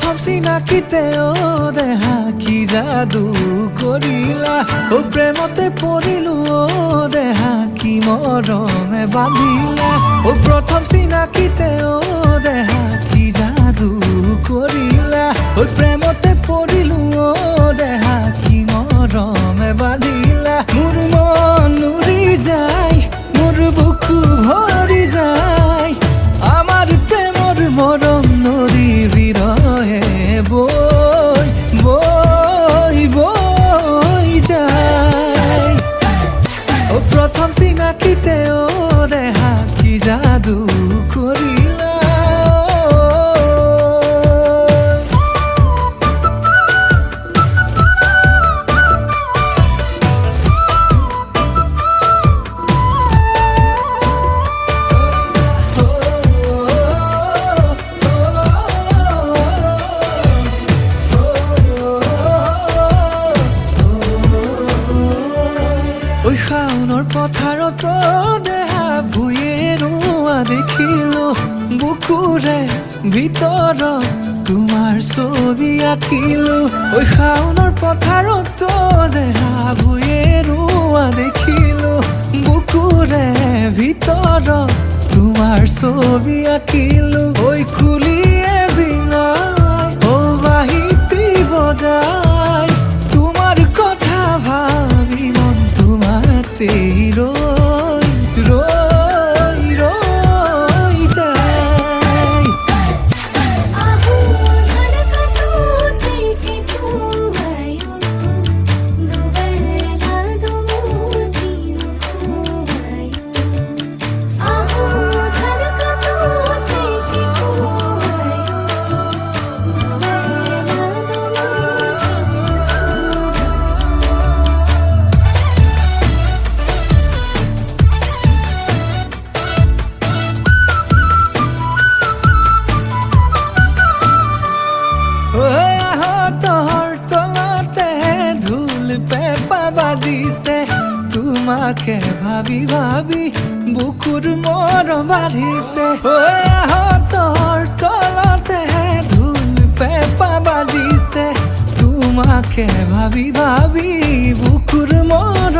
প্রথম চিনাকিতে ও দেহা কি জাদু করিলা ও প্রেমতে পড়িলু ও দেহা কি মরমে বাঁধিলা ও প্রথম চিনাকিতে ও দেহা কি জাদু করিলা ও প্রেমতে পড়িলু ও দেহা কি মরমে বাঁধিলা মোর মন উড়ি যায় মোর বুকু ভরি যায় আমার প্রেমর মরম নদী বিরহে বই বই বই যায় ও প্রথম চিনাকিতে ও দেহা কি জাদু করিলা ওই শাওনৰ পথাৰত দেহা ভুঁয়ে ৰোৱা দেখিলো বুকুৰে ভিতৰত তোমাৰ ছবি আঁকিলো ওই শাওনৰ পথাৰত দেহা ভুঁয়ে ৰোৱা দেখিলো বুকুৰে ভিতৰত তোমাৰ ছবি আঁকিলো ওই কুলিয়ে বিনাই ও বাহিতি বজাই তোমার কথা ভাবি মন তোমাতেই রই রই রই যায় তোর তলাতে ধুল পেপা বাজিছে তোমাকে ভাবি ভাবি বুকুর মর বাঢ়িছে তোর তলাতে ধুল পেপা বাজিছে তোমাকে ভাবি ভাবি বুকুর মর